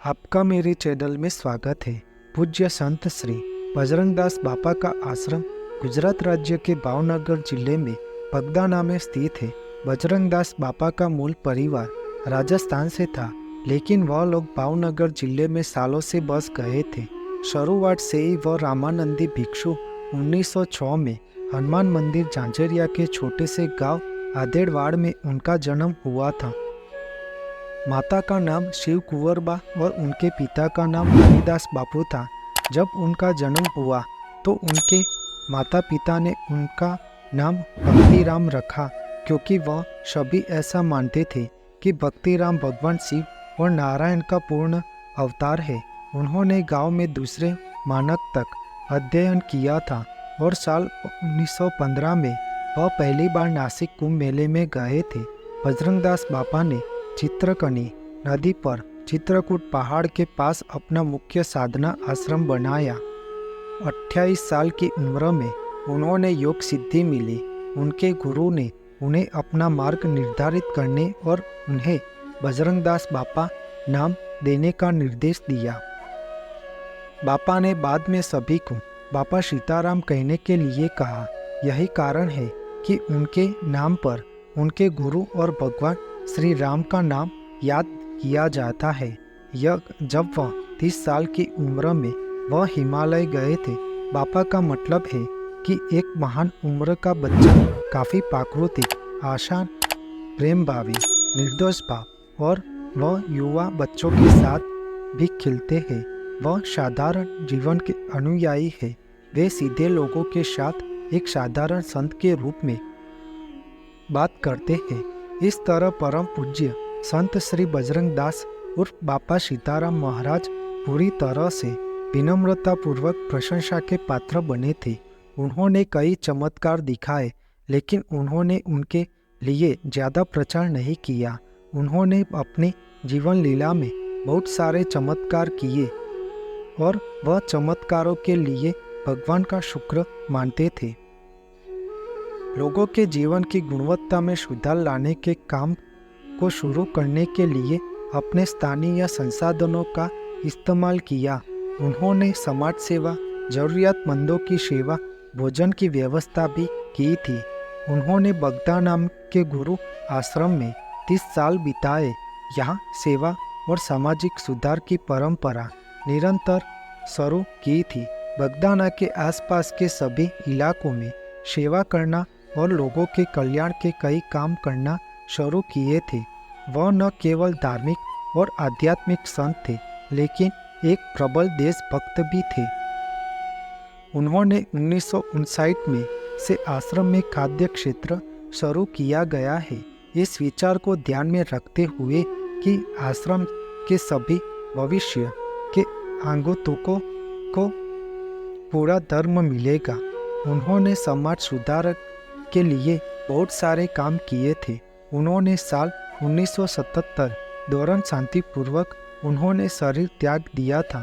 आपका मेरे चैनल में स्वागत है। पूज्य संत श्री बजरंगदास बापा का आश्रम गुजरात राज्य के भावनगर जिले में बगदाना में स्थित है। बजरंगदास बापा का मूल परिवार राजस्थान से था, लेकिन वह लोग भावनगर जिले में सालों से बस गए थे। शुरुआत से ही वह रामानंदी भिक्षु 1906 में हनुमान मंदिर झांझरिया के छोटे से गांव आदेड़वाड़ में उनका जन्म हुआ था। माता का नाम शिव कुंवरबा और उनके पिता का नाम हरिदास बापू था। जब उनका जन्म हुआ तो उनके माता पिता ने उनका नाम भक्तिराम रखा, क्योंकि वह सभी ऐसा मानते थे कि भक्तिराम भगवान शिव और नारायण का पूर्ण अवतार है। उन्होंने गांव में दूसरे मानक तक अध्ययन किया था और साल 1915 में वह पहली बार नासिक कुंभ मेले में गए थे। बजरंगदास बापा ने चित्रकनी नदी पर चित्रकूट पहाड़ के पास अपना मुख्य साधना आश्रम बनाया। 28 साल की उम्र में उन्होंने योग सिद्धि मिली। उनके गुरु ने उन्हें अपना मार्ग निर्धारित करने और उन्हें बजरंगदास बापा नाम देने का निर्देश दिया। बापा ने बाद में सभी को बापा सीताराम कहने के लिए कहा। यही कारण है कि उनके नाम पर उनके गुरु और भगवान श्री राम का नाम याद किया जाता है। जब वह 30 साल की उम्र में वह हिमालय गए थे। बापा का मतलब है कि एक महान उम्र का बच्चा काफ़ी प्राकृतिक, आसान, प्रेम भावी, निर्दोष भाव और वह युवा बच्चों के साथ भी खिलते हैं। वह साधारण जीवन के अनुयायी है। वे सीधे लोगों के साथ एक साधारण संत के रूप में बात करते हैं। इस तरह परम पूज्य संत श्री बजरंगदास उर्फ बापा सीताराम महाराज पूरी तरह से विनम्रता पूर्वक प्रशंसा के पात्र बने थे। उन्होंने कई चमत्कार दिखाए, लेकिन उन्होंने उनके लिए ज़्यादा प्रचार नहीं किया। उन्होंने अपने जीवन लीला में बहुत सारे चमत्कार किए और वह चमत्कारों के लिए भगवान का शुक्र मानते थे। लोगों के जीवन की गुणवत्ता में सुधार लाने के काम को शुरू करने के लिए अपने स्थानीय संसाधनों का इस्तेमाल किया। उन्होंने समाज सेवा, जरूरतमंदों की सेवा, भोजन की व्यवस्था भी की थी। उन्होंने बगदाना के गुरु आश्रम में 30 साल बिताए। यहाँ सेवा और सामाजिक सुधार की परंपरा निरंतर शुरू की थी। बगदाना के आसपास के सभी इलाकों में सेवा करना और लोगों के कल्याण के कई काम करना शुरू किए थे। वह न केवल धार्मिक और आध्यात्मिक संत थे, लेकिन एक प्रबल देशभक्त भी थे। उन्होंने 1959 में से आश्रम में खाद्य क्षेत्र शुरू किया गया है, इस विचार को ध्यान में रखते हुए कि आश्रम के सभी भविष्य के आगंतुकों को पूरा धर्म मिलेगा। उन्होंने समाज सुधार के लिए बहुत सारे काम किए थे। उन्होंने साल 1977 दौरान शांतिपूर्वक उन्होंने शरीर त्याग दिया था।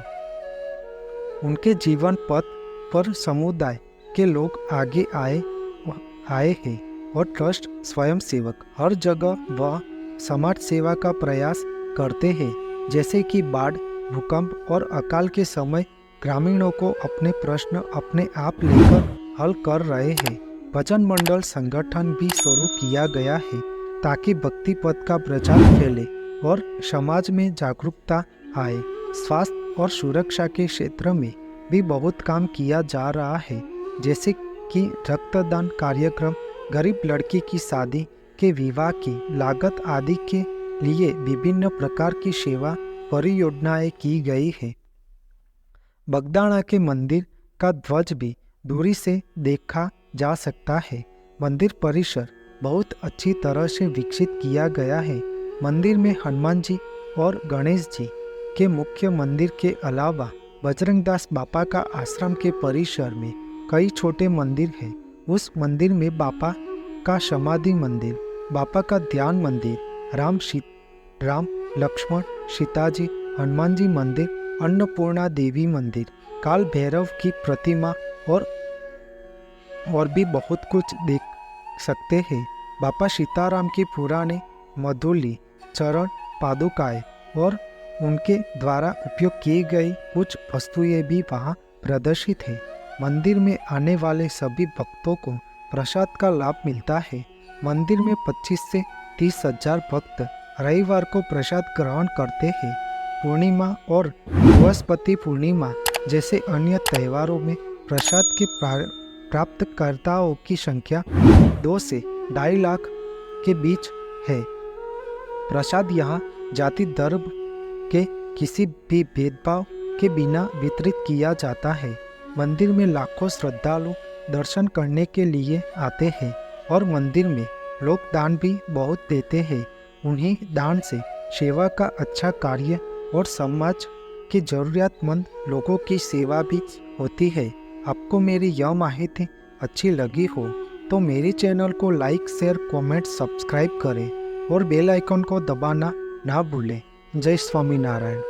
उनके जीवन पथ पर समुदाय के लोग आगे आए हैं और ट्रस्ट स्वयंसेवक हर जगह वह समाज सेवा का प्रयास करते हैं, जैसे कि बाढ़, भूकंप और अकाल के समय ग्रामीणों को अपने प्रश्न अपने आप लेकर हल कर रहे हैं। भजन मंडल संगठन भी शुरू किया गया है ताकि भक्ति पथ का प्रचार फैले और समाज में जागरूकता आए। स्वास्थ्य और सुरक्षा के क्षेत्र में भी बहुत काम किया जा रहा है, जैसे कि रक्तदान कार्यक्रम, गरीब लड़की की शादी के विवाह की लागत आदि के लिए विभिन्न प्रकार की सेवा परियोजनाएं की गई है। बगदाना के मंदिर का ध्वज भी दूरी से देखा जा सकता है। मंदिर परिसर बहुत अच्छी तरह से विकसित किया गया है। मंदिर में हनुमान जी और गणेश जी के मुख्य मंदिर के अलावा बजरंगदास बापा का आश्रम के परिसर में कई छोटे मंदिर हैं। उस मंदिर में बापा का समाधि मंदिर, बापा का ध्यान मंदिर, राम लक्ष्मण सीताजी हनुमान जी मंदिर, अन्नपूर्णा देवी मंदिर, काल भैरव की प्रतिमा और भी बहुत कुछ देख सकते हैं। बापा सीताराम की पुराने मधुली चरण पादुकाएं और उनके द्वारा उपयोग की गई कुछ वस्तुएं भी वहाँ प्रदर्शित है। मंदिर में आने वाले सभी भक्तों को प्रसाद का लाभ मिलता है। मंदिर में 25 से 30 हजार भक्त रविवार को प्रसाद ग्रहण करते हैं। पूर्णिमा और बृहस्पति पूर्णिमा जैसे अन्य त्योहारों में प्रसाद के प्राप्तकर्ताओं की संख्या 2 से 2.5 लाख के बीच है। प्रसाद यहाँ जाति धर्म के किसी भी भेदभाव के बिना वितरित किया जाता है। मंदिर में लाखों श्रद्धालु दर्शन करने के लिए आते हैं और मंदिर में लोग दान भी बहुत देते हैं। उन्हीं दान से सेवा का अच्छा कार्य और समाज के जरूरतमंद लोगों की सेवा भी होती है। आपको मेरी यह माहिती अच्छी लगी हो तो मेरे चैनल को लाइक, शेयर, कमेंट, सब्सक्राइब करें और बेल आइकन को दबाना ना भूलें। जय स्वामीनारायण।